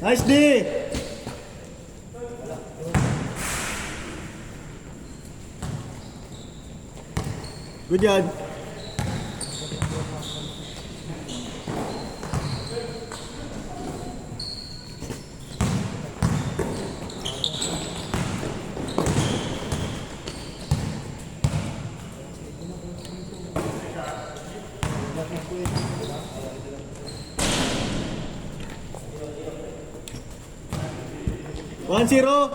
Nice D. Good job. One zero.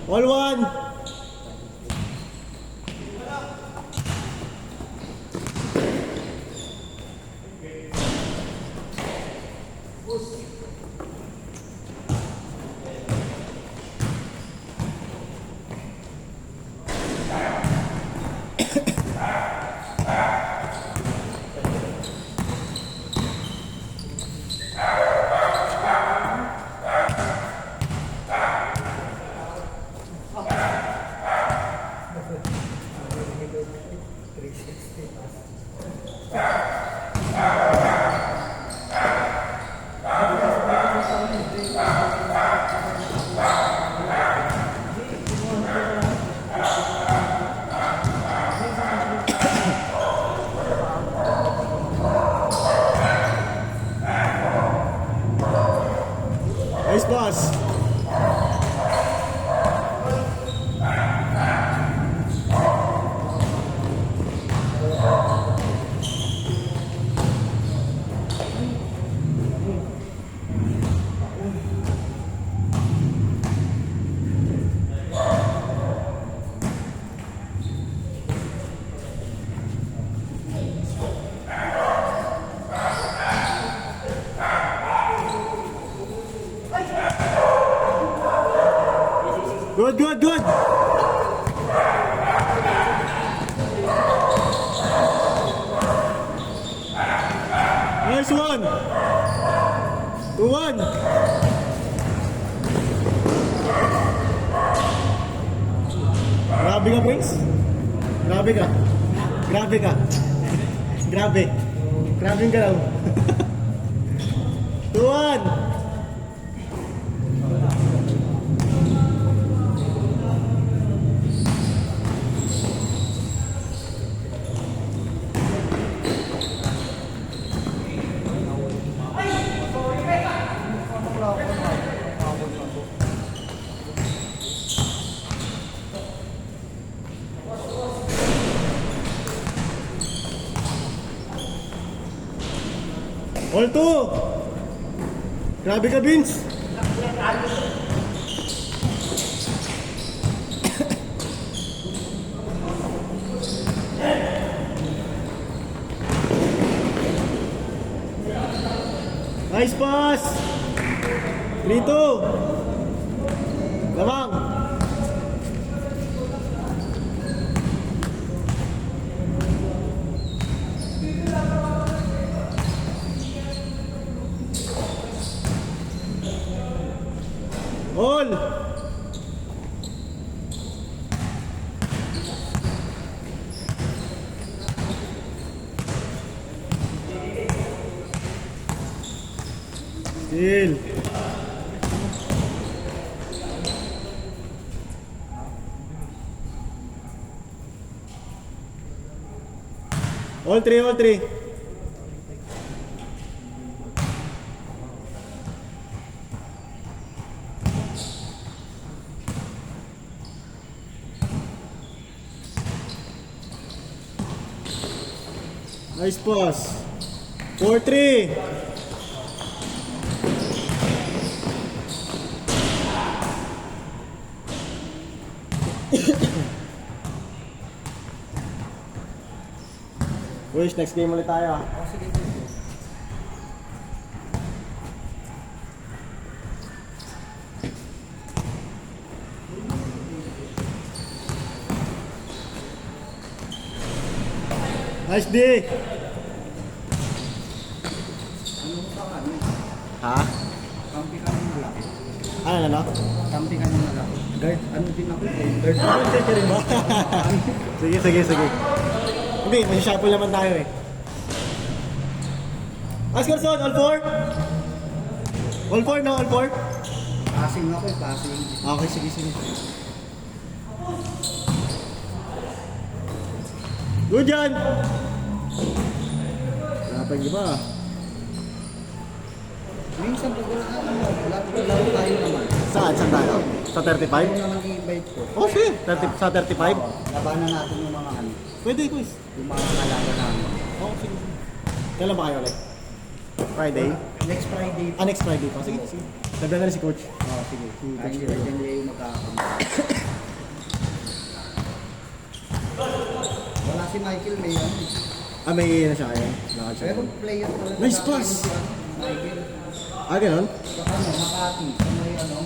All one. Nice pass. Good, good, good. Nice one. 2-1. Grabe ka, Prince. Grabe ka. Grabe ka. Grabe. Grabe ka lang. 2-1. All two. Grabe ka, Vince. Nice pass. 3-2. Lamang. All. Still. All three, all three. Nice pass. 4-3. Wish, next game ulit tayo. Oh, sige, sige. Nice D! Ano sa ano? Ha? Kampi ka ng malaki. Ano? Kampi ka ng malaki. Guard, ano din ako eh. Guard. Check rin ba? Sige. Hindi, masishuffle naman tayo eh. Askerson, all four? All four, no? All four? Passing ako eh, passing. Okay, sige. Good yan! Wala pa yung iba. Minsan pag wala laro tayo naman. Saan tayo? Sa 35? Ako naman i-invite ko. Oh, sige. Sa 35? Labanan natin yung mga ano. Pwede, quiz. Yung mga kalaban namin. Oh, sige. Kailan ba kayo ulit? Friday? Next Friday. Next Friday pa. Sige. Sabihan na rin si Coach. Oh, sige. Ay, si Regent Leo magkakakampi. Wala si Michael, may yan. May na siya kaya. Lakad siya. Pero player ko. Nice pass! Michael. Ganun? Sa ano, Makati. Sa may ano.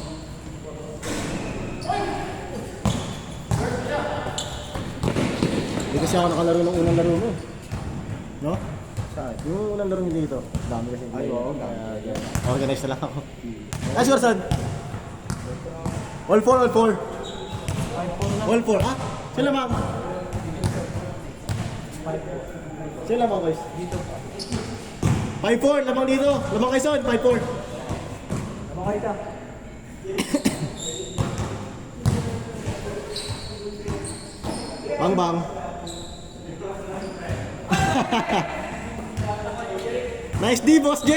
Hindi kasi ako nakalaro ng unang laro mo. No? Saan? Yung unang laro niyo dito. Dami kasi. Ay, oo. Kaya, organized na lang ako. Nice one, son. All four. All four. Ah? Sila ma'am. Sila ma'am, guys. Dito. 5-4, lamang dito. Lamang kay son, 5-4. Lamang kayo ka. Bang. Nice D, Boss J.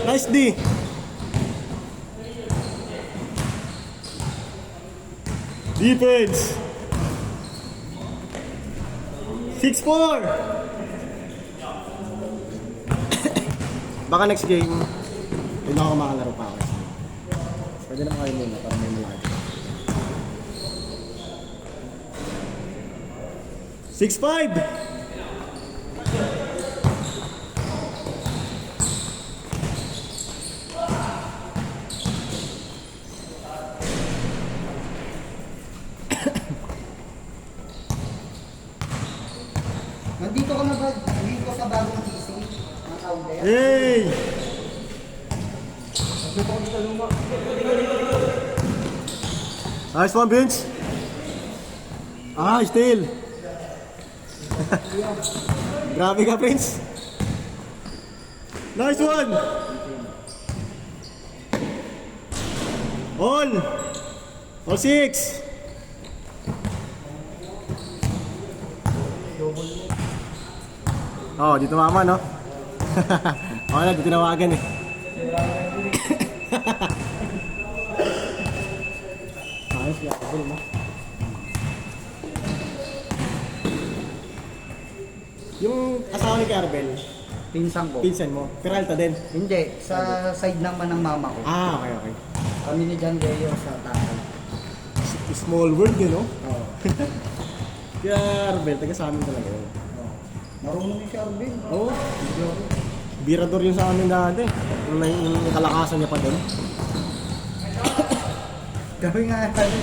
Nice D. Defense. 6-4. Baka next game, hindi ako makalaro pa ako. Pwede na kayo muna para may malaki. 6-5. Nandito ka na ba? Dito sa bagong PC? Ang tawag na yan? Hey! Nandito ko dito luma. Nice one, Vince. Still. Grabe ka, Prince. Nice one. All six. Oh, dito mama, no? Okay na, dito tinawagan eh. Ayos, yakabol mo. Yung asawa ni Carbel, Pinsan ko. pinsan mo, Peralta din. Hindi, sa side naman ng mama ko. Okay. Kami ni John Leo sa takal. Small world yun, no? Oo. Kaya Carbel, taga sa amin talaga yun. Marunong ni Sharvin. Oo. Birador yun sa amin dati. Yung kalakasan niya pa doon. Kami nga ano,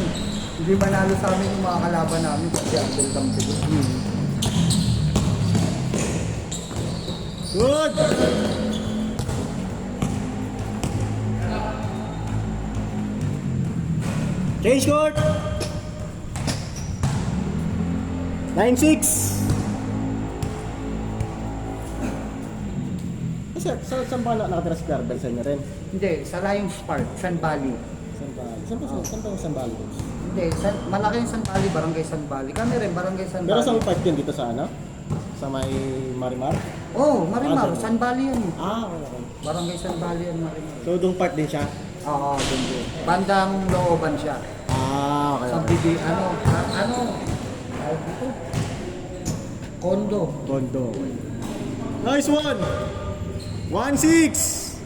hindi manalo sa amin yung mga kalaban namin kasi Abdul Dampigo. Good! Change court! 9-6! Saan ba nakatira si Carbel? Sa inyo rin? Hindi, sa Lions Park, San Valley. Saan ba yung San Valley? Hindi, malaki yung San Valley, Barangay San Valley. Kami rin, Barangay San Pero Valley. saan part yun dito sa ano? Sa may Marimar? Oo, Marimar, Ah, San Valley yan. Okay. Barangay San Valley yan, Marimar. So, doon part din siya? Oo, dun din. Bandang looban siya. Okay. Sa bibi, tawag dito? Kondo. Bondo. Nice one! 1-6!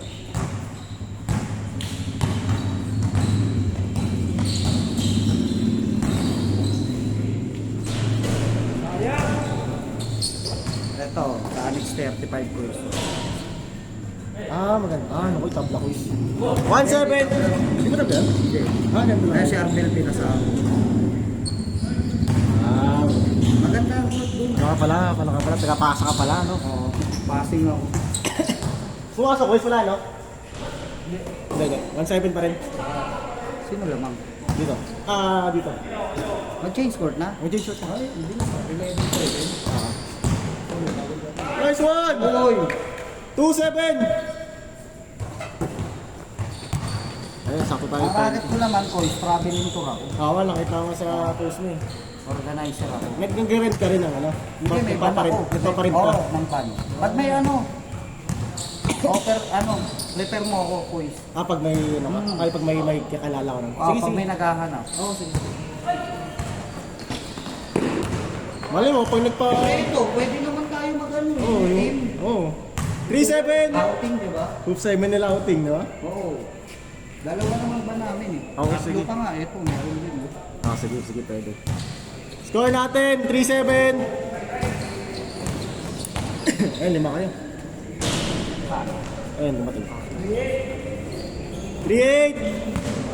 35 coins. Ah, maganda. Ah, naku, tabla ko yun. 1-7. Di ba na ba yan? Hindi. Ah, ganda Kaya lang. si Arnel pinasama. Ah, Maganda ang foot doon. ano ka pala, tagapasa ka pala, no? Oo. Passing ako. Pumasok, boys, wala, no? Hindi. 1-7 pa rin. Sino lamang? Dito. Ah, dito. Mag-change court na? May shot ka. Ay, hindi na. 11-7. Nice one! Oy! 2-7! Ayun, sakto tayo. Ang racket ko naman, coins, traveling tour ako. Awa, nakita ko sa post mo eh. Organizer ako. Nag-rent ka rin ng ano? Hindi, may ban ako. Nagpaparent ka. Oo, ng ban. Pag may offer, repair mo ako, coins. Ah, pag may, ano ka? Ay, pag may kakalala ko. Sige, Pag sige. may naghahanap. Oo, sige. Mali mo, pag nagpa... Ito, pwede naman tayo mag-ano eh. Oo, Team. oo. 3-7! Outing, di ba? Hoops ay Manila outing, no? Oo. Dalawa naman ba namin eh? Oo, Tatlo sige. pa nga, ito, meron din. Ah, sige, pwede. Score natin, 3-7! Ayun, 5 kayo. Ayun, dumating. 3-8!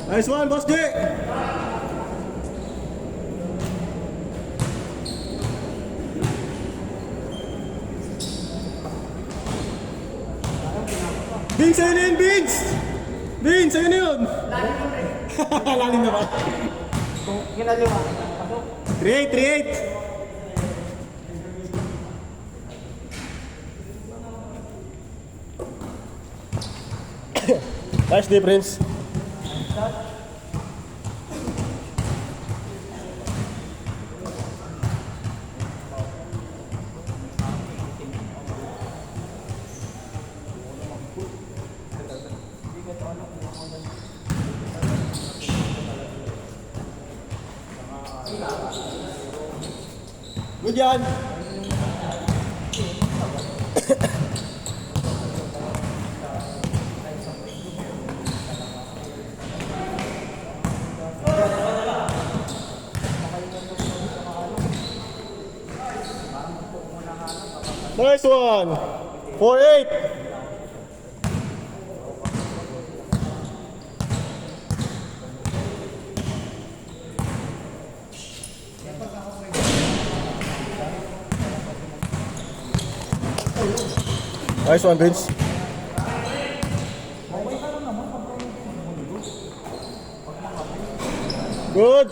Nice one, Boss J! Vince, sa'yo na yun, Vince! Vince, sa'yo na yun! Lalim na ba? Ginaliwa. 3-8! Nice difference. Good yan. Nice one. 4-8. Nice one, Vince. Good.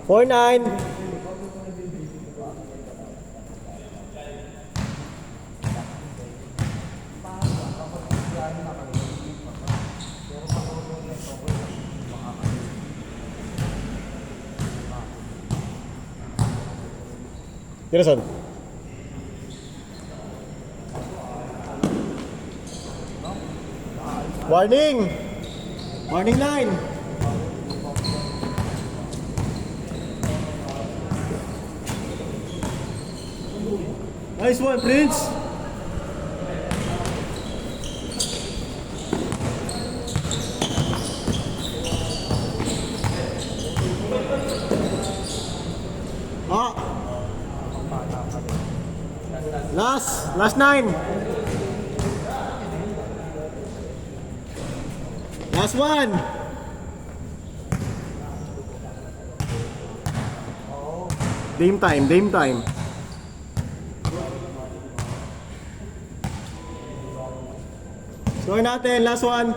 Four nine. Dirason. Warning. Warning line. Nice one, Prince. Ah. Last 9. Last one. Game time. Score natin, last one.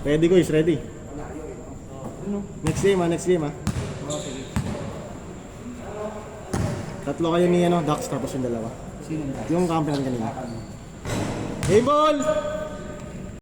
Ready guys, ready. Next game ah. Tatlo kayo ni Dax tapos yung dalawa. Sino ba? Yung campion kanina. Game ball!